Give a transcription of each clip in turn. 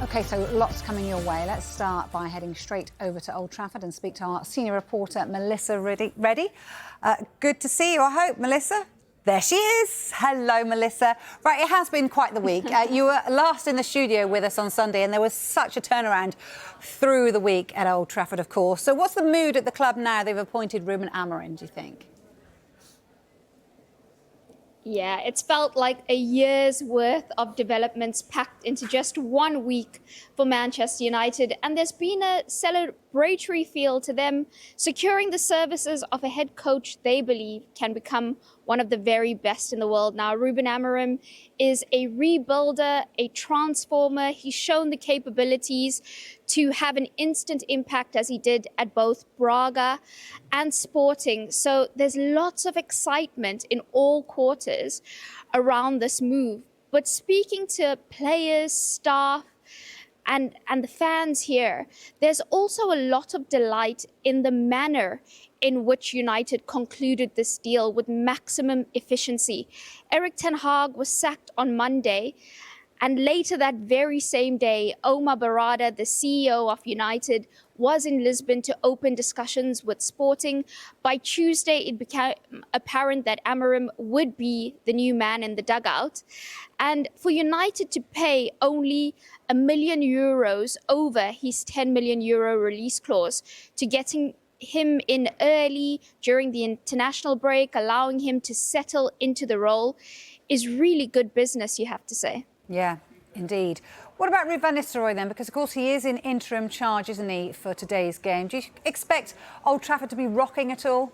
OK, so lots coming your way. Let's start by heading straight over to Old Trafford and speak to our senior reporter, Melissa Reddy. Good to see you, I hope, Melissa. There she is. Hello, Melissa. Right, it has been quite the week. You were last in the studio with us on Sunday, and there was such a turnaround through the week at Old Trafford, of course. So what's the mood at the club now they've appointed Ruben Amorim, do you think? Yeah, it's felt like a year's worth of developments packed into just 1 week for Manchester United. And there's been a celebratory feel to them securing the services of a head coach they believe can become one of the very best in the world. Now, Ruben Amorim is a rebuilder, a transformer. He's shown the capabilities to have an instant impact as he did at both Braga and Sporting. So there's lots of excitement in all quarters around this move. But speaking to players, staff, and the fans here, there's also a lot of delight in the manner in which United concluded this deal with maximum efficiency. Ten Haag was sacked on Monday, and later that very same day, Omar Barada, the CEO of United, was in Lisbon to open discussions with Sporting. By Tuesday, it became apparent that Amorim would be the new man in the dugout. And for United to pay only €1 million over his €10 million release clause to getting him in early during the international break, allowing him to settle into the role, is really good business, you have to say. Yeah, indeed. What about Ruben van Nistelrooy then? Because, of course, he is in interim charge, isn't he, for today's game. Do you expect Old Trafford to be rocking at all?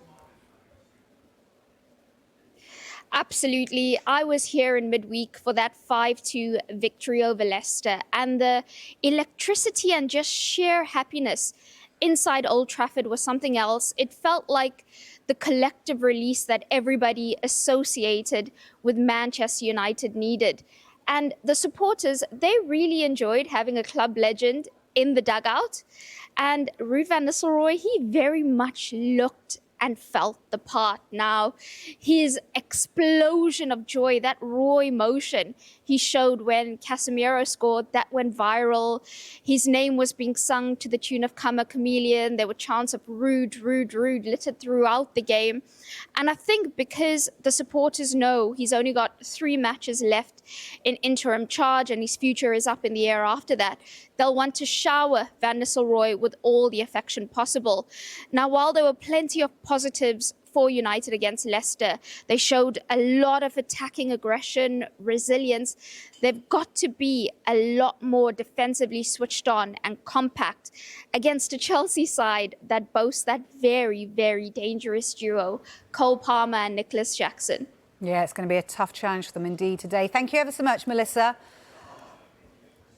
Absolutely. I was here in midweek for that 5-2 victory over Leicester, and the electricity and just sheer happiness inside Old Trafford was something else. It felt like the collective release that everybody associated with Manchester United needed. And the supporters, they really enjoyed having a club legend in the dugout. And Ruben van Nistelrooy, he very much looked and felt the part. Now, his explosion of joy, that raw emotion he showed when Casemiro scored, that went viral. His name was being sung to the tune of Come a Chameleon. There were chants of rude, rude, rude littered throughout the game. And I think because the supporters know he's only got 3 matches left in interim charge and his future is up in the air after that, they'll want to shower Van Nistelrooy with all the affection possible. Now, while there were plenty of positives for United against Leicester, they showed a lot of attacking aggression, resilience. They've got to be a lot more defensively switched on and compact against a Chelsea side that boasts that very, very dangerous duo, Cole Palmer and Nicholas Jackson. Yeah, it's going to be a tough challenge for them indeed today. Thank you ever so much, Melissa.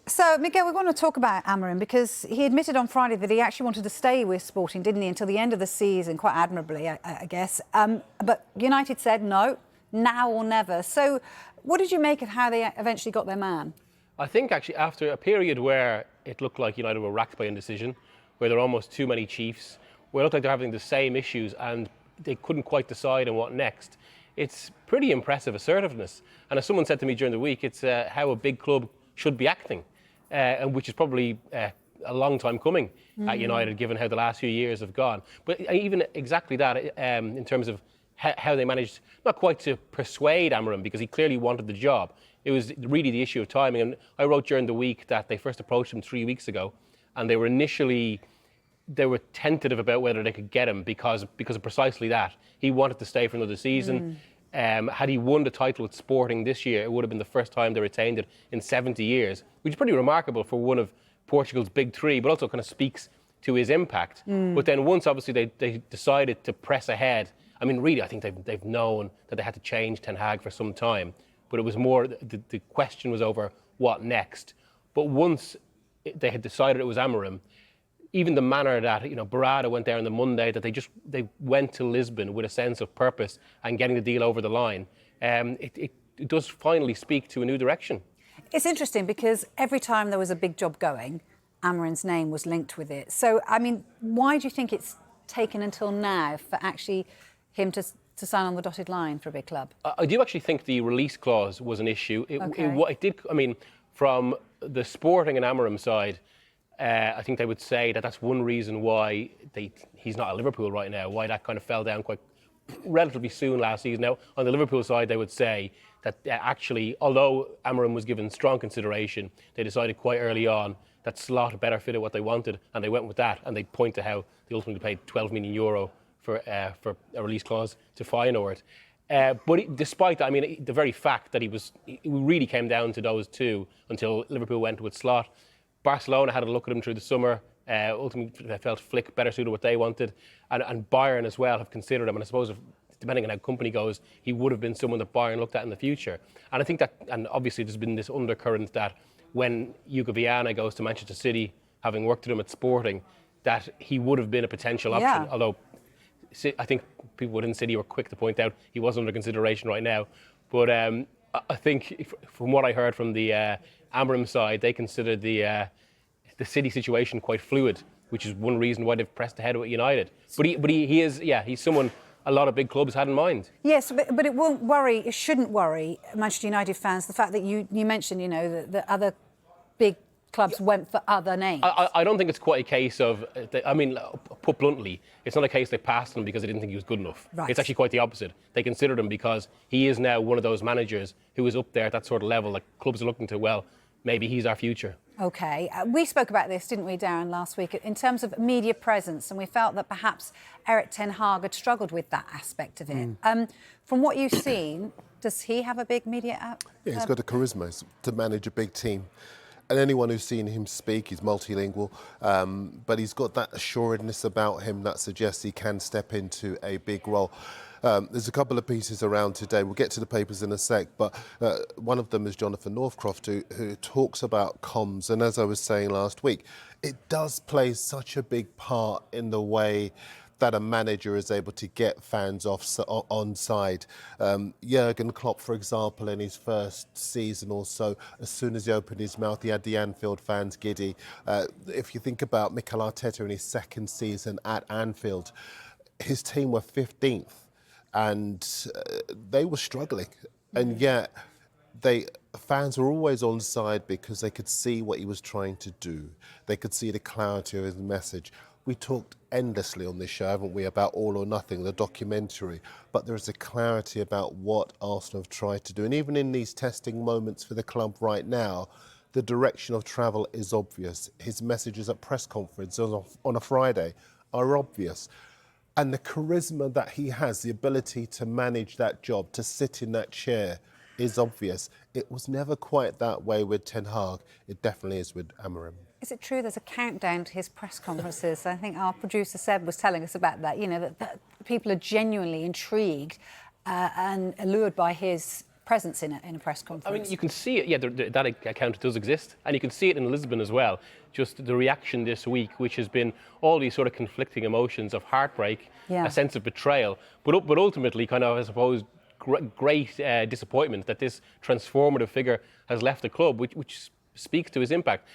So, Miguel, we want to talk about Amorim because he admitted on Friday that he actually wanted to stay with Sporting, didn't he, until the end of the season, quite admirably, I guess. But United said no, now or never. So what did you make of how they eventually got their man? I think, actually, after a period where it looked like United were racked by indecision, where there were almost too many Chiefs, where it looked like they're having the same issues and they couldn't quite decide on what next, it's pretty impressive assertiveness. And as someone said to me during the week, it's how a big club should be acting. And which is probably a long time coming at United, given how the last few years have gone. But even exactly that, in terms of how they managed, not quite to persuade Amorim, because he clearly wanted the job. It was really the issue of timing. And I wrote during the week that they first approached him 3 weeks ago, and they were tentative about whether they could get him because of precisely that. He wanted to stay for another season. Had he won the title with Sporting this year, it would have been the first time they retained it in 70 years, which is pretty remarkable for one of Portugal's big 3, but also kind of speaks to his impact. But then once, obviously, they decided to press ahead, I mean, really, I think they've known that they had to change Ten Haag for some time, but it was more, the question was over what next. But once they had decided it was Amorim, even the manner that, Barada went there on the Monday, that they went to Lisbon with a sense of purpose and getting the deal over the line, it does finally speak to a new direction. It's interesting because every time there was a big job going, Amorim's name was linked with it. So, I mean, why do you think it's taken until now for actually him to sign on the dotted line for a big club? I do actually think the release clause was an issue. from the Sporting and Amorim side, I think they would say that that's one reason why he's not at Liverpool right now, why that kind of fell down quite relatively soon last season. Now, on the Liverpool side, they would say that actually, although Amorim was given strong consideration, they decided quite early on that Slot better fitted what they wanted, and they went with that, and they point to how they ultimately paid €12 million for a release clause to Feyenoord. But despite that, I mean, the very fact that it really came down to those two until Liverpool went with Slot. Barcelona had a look at him through the summer. Ultimately, they felt Flick better suited what they wanted. And Bayern as well have considered him. And I suppose, depending on how company goes, he would have been someone that Bayern looked at in the future. And I think that, and obviously there's been this undercurrent that when Hugo Viana goes to Manchester City, having worked with him at Sporting, that he would have been a potential option. Yeah. Although I think people within City were quick to point out he was under consideration right now. But I think from what I heard from the Amorim side, they considered the City situation quite fluid, which is one reason why they've pressed ahead with United. But he is, he's someone a lot of big clubs had in mind. Yes, but it shouldn't worry Manchester United fans, the fact that you mentioned, that other big clubs went for other names. I don't think it's quite a case of, put bluntly, it's not a case they passed him because they didn't think he was good enough. Right. It's actually quite the opposite. They considered him because he is now one of those managers who is up there at that sort of level that clubs are looking to, well, maybe he's our future. OK. We spoke about this, didn't we, Darren, last week, in terms of media presence, and we felt that perhaps Erik Ten Haag had struggled with that aspect of it. From what you've seen, does he have a big media Yeah, he's got the charisma to manage a big team. And anyone who's seen him speak, he's multilingual, but he's got that assuredness about him that suggests he can step into a big role. There's a couple of pieces around today. We'll get to the papers in a sec, but one of them is Jonathan Northcroft, who talks about comms. And as I was saying last week, it does play such a big part in the way that a manager is able to get fans on side. Jurgen Klopp, for example, in his first season or so, as soon as he opened his mouth, he had the Anfield fans giddy. If you think about Mikel Arteta in his second season at Anfield, his team were 15th and they were struggling. And yet fans were always on side because they could see what he was trying to do. They could see the clarity of his message. We talked endlessly on this show, haven't we, about All or Nothing, the documentary, but there is a clarity about what Arsenal have tried to do. And even in these testing moments for the club right now, the direction of travel is obvious. His messages at press conferences on a Friday are obvious. And the charisma that he has, the ability to manage that job, to sit in that chair, is obvious. It was never quite that way with Ten Haag. It definitely is with Amorim. Is it true there's a countdown to his press conferences? I think our producer Seb was telling us about that, that people are genuinely intrigued and allured by his presence in a press conference. I mean, you can see it, that account does exist, and you can see it in Lisbon as well. Just the reaction this week, which has been all these sort of conflicting emotions of heartbreak, a sense of betrayal, but ultimately kind of, I suppose, great disappointment that this transformative figure has left the club, which speaks to his impact.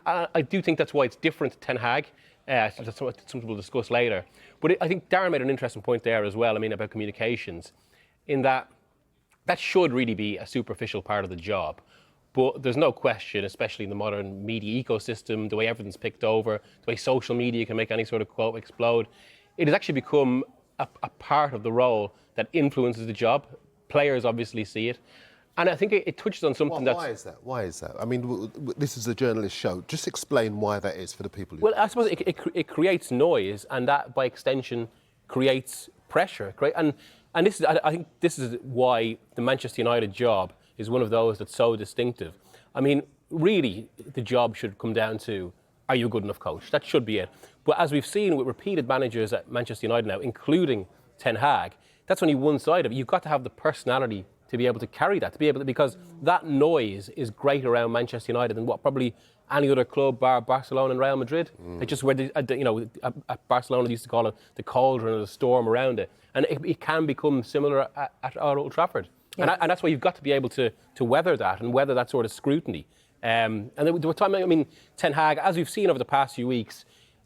I do think that's why it's different to Ten Hag. That's something we'll discuss later. But I think Darren made an interesting point there as well, about communications, in that should really be a superficial part of the job. But there's no question, especially in the modern media ecosystem, the way everything's picked over, the way social media can make any sort of quote explode, it has actually become a part of the role that influences the job. Players obviously see it. And I think it touches on something Why is that? I mean, this is a journalist show. Just explain why that is for the people. Well, I suppose it creates noise, and that, by extension, creates pressure. And this is, I think this is why the Manchester United job is one of those that's so distinctive. I mean, really, the job should come down to, are you a good enough coach? That should be it. But as we've seen with repeated managers at Manchester United now, including Ten Hag, that's only one side of it. You've got to have the personality to be able to carry that, because that noise is greater around Manchester United than what probably any other club, bar Barcelona and Real Madrid. It's just where at Barcelona they used to call it the cauldron or the storm around it, and it can become similar at Old Trafford. Yeah. And that's why you've got to be able to weather that and weather that sort of scrutiny. And there were times, Ten Hag, as we've seen over the past few weeks,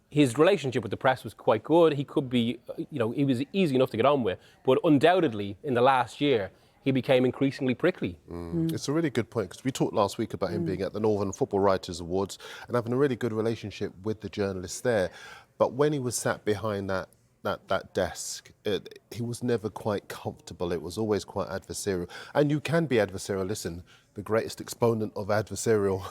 his relationship with the press was quite good. He could be, he was easy enough to get on with, but undoubtedly in the last year, he became increasingly prickly. It's a really good point, because we talked last week about him being at the Northern Football Writers Awards and having a really good relationship with the journalists there. But when he was sat behind that desk, he was never quite comfortable. It was always quite adversarial. And you can be adversarial. Listen, the greatest exponent of adversarial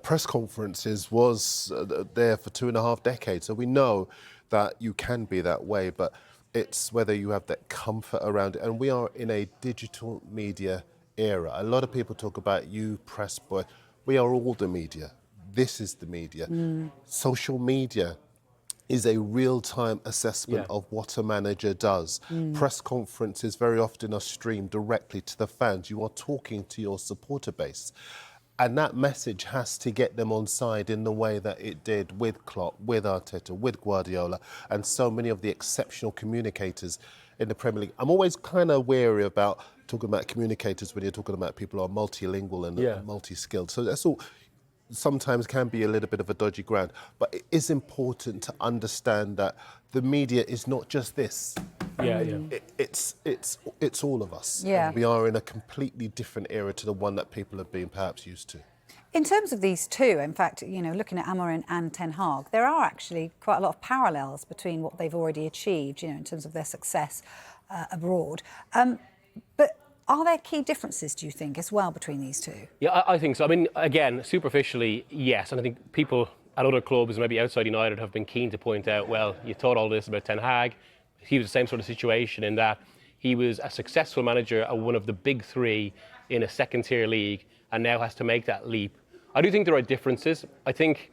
press conferences was there for 2.5 decades. So we know that you can be that way, but it's whether you have that comfort around it. And we are in a digital media era. A lot of people talk about you, press boy. We are all the media. This is the media. Social media is a real-time assessment of what a manager does. Press conferences very often are streamed directly to the fans. You are talking to your supporter base. And that message has to get them on side in the way that it did with Klopp, with Arteta, with Guardiola, and so many of the exceptional communicators in the Premier League. I'm always kind of wary about talking about communicators when you're talking about people who are multilingual and multi-skilled. So that's all sometimes can be a little bit of a dodgy ground. But it is important to understand that the media is not just this. It's all of us. Yeah. And we are in a completely different era to the one that people have been perhaps used to. In terms of these two, in fact, looking at Amorim and Ten Haag, there are actually quite a lot of parallels between what they've already achieved, in terms of their success abroad. But are there key differences, do you think, as well between these two? Yeah, I think so. I mean, again, superficially, yes. And I think people at other clubs, maybe outside United, have been keen to point out, well, you thought all this about Ten Haag. He was the same sort of situation in that he was a successful manager at one of the big three in a second-tier league and now has to make that leap. I do think there are differences. I think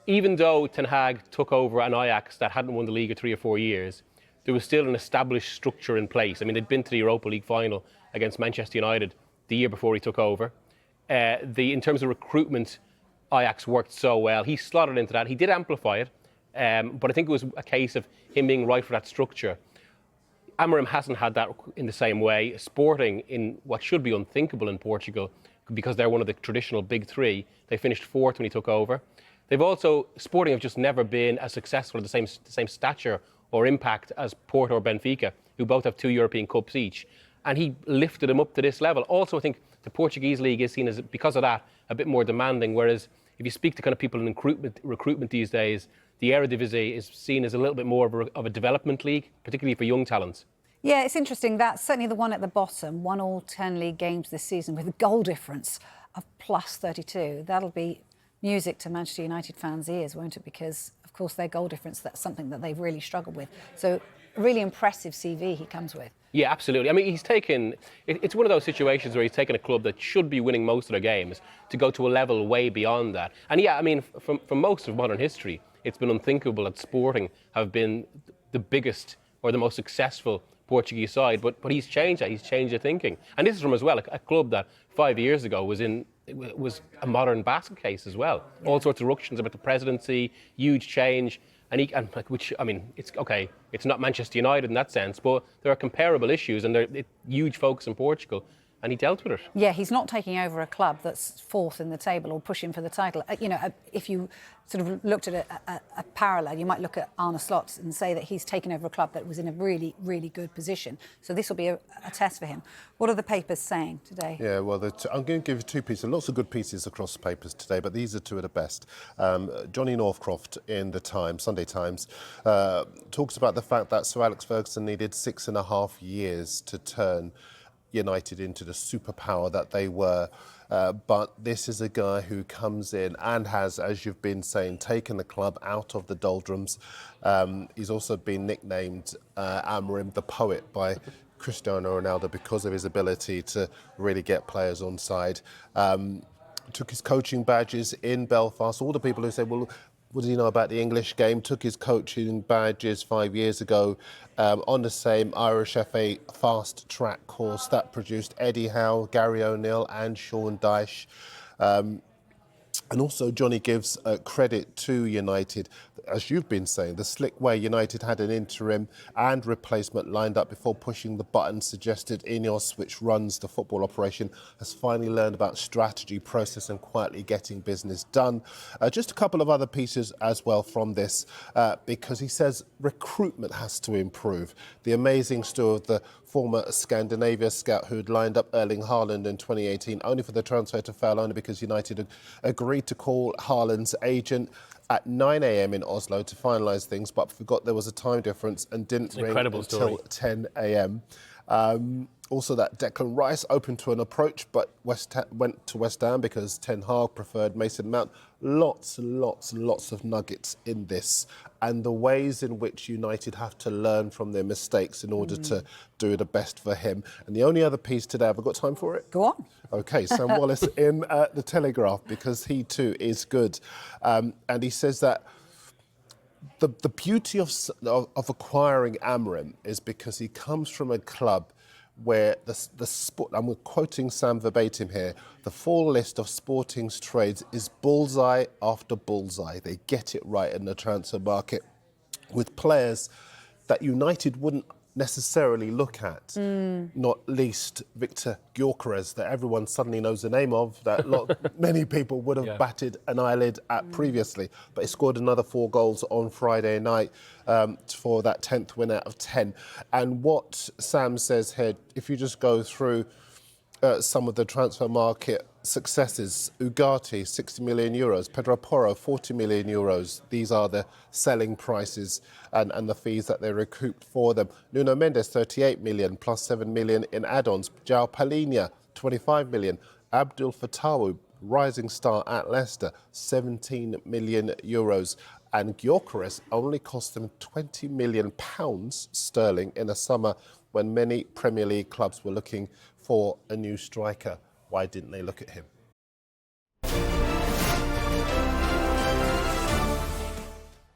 even though Ten Hag took over an Ajax that hadn't won the league in 3 or 4 years, there was still an established structure in place. I mean, they'd been to the Europa League final against Manchester United the year before he took over. In terms of recruitment, Ajax worked so well. He slotted into that. He did amplify it, but I think it was a case of him being right for that structure. Amorim hasn't had that in the same way. Sporting, in what should be unthinkable in Portugal, because they're one of the traditional big three, they finished fourth when he took over. Sporting have just never been as successful, the same stature or impact as Porto or Benfica, who both have 2 European Cups each. And he lifted them up to this level. Also, I think the Portuguese league is seen as, because of that, a bit more demanding, whereas if you speak to kind of people in recruitment these days, the Eredivisie is seen as a little bit more of a development league, particularly for young talents. Yeah, it's interesting. That's certainly the one at the bottom, won all 10 league games this season with a goal difference of plus 32. That'll be music to Manchester United fans' ears, won't it? Because, of course, their goal difference, that's something that they've really struggled with. So, a really impressive CV he comes with. Yeah, absolutely. I mean, it's one of those situations where he's taken a club that should be winning most of their games to go to a level way beyond that. And yeah, I mean, from most of modern history, it's been unthinkable that Sporting have been the biggest or the most successful Portuguese side, but he's changed that. He's changed the thinking, and this is from as well a club that 5 years ago was a modern basket case as well. Yeah. All sorts of ructions about the presidency, huge change, it's okay. It's not Manchester United in that sense, but there are comparable issues, and there's huge focus in Portugal. And he dealt with it. Yeah, he's not taking over a club that's fourth in the table or pushing for the title. If you sort of looked at a parallel, you might look at Arne Slot and say that he's taken over a club that was in a really, really good position. So this will be a test for him. What are the papers saying today? Yeah, well, I'm going to give you 2 pieces. Lots of good pieces across the papers today, but these are 2 of the best. Johnny Northcroft in the Times, Sunday Times, talks about the fact that Sir Alex Ferguson needed 6.5 years to turn United into the superpower that they were. But this is a guy who comes in and has, as you've been saying, taken the club out of the doldrums. He's also been nicknamed Amorim the Poet by Cristiano Ronaldo because of his ability to really get players on side. Took his coaching badges in Belfast. All the people who said, well, what does he know about the English game? Took his coaching badges 5 years ago on the same Irish FA fast track course that produced Eddie Howe, Gary O'Neill and Sean Dyche. And also Johnny gives credit to United as you've been saying, the slick way United had an interim and replacement lined up before pushing the button suggested Ineos, which runs the football operation, has finally learned about strategy, process and quietly getting business done. Just a couple of other pieces as well from this, because he says recruitment has to improve. The amazing story of the former Scandinavia scout who'd lined up Erling Haaland in 2018, only for the transfer to fail, only because United agreed to call Haaland's agent at 9 a.m. in Oslo to finalise things, but forgot there was a time difference and didn't ring until 10 a.m. Also, that Declan Rice open to an approach, but went to West Ham because Ten Haag preferred Mason Mount. Lots and lots and lots of nuggets in this, and the ways in which United have to learn from their mistakes in order to do the best for him. And the only other piece today, have I got time for it? Go on. Okay, Sam Wallace in the Telegraph, because he too is good. And he says that the beauty of acquiring Amorim is because he comes from a club where the sport, I'm quoting Sam verbatim here, the full list of Sporting's trades is bullseye after bullseye. They get it right in the transfer market with players that United wouldn't necessarily look at, not least Victor Gyökeres, that everyone suddenly knows the name of, that many people would have batted an eyelid at previously. But he scored another 4 goals on Friday night for that 10th win out of 10. And what Sam says here, if you just go through some of the transfer market successes, Ugarte, 60 million euros, Pedro Porro, 40 million euros. These are the selling prices and the fees that they recouped for them. Nuno Mendes, 38 million, plus 7 million in add-ons. João Palhinha, 25 million. Abdul Fatawu, rising star at Leicester, 17 million euros. And Gyökeres only cost them 20 million pounds sterling in a summer when many Premier League clubs were looking for a new striker. Why didn't they look at him?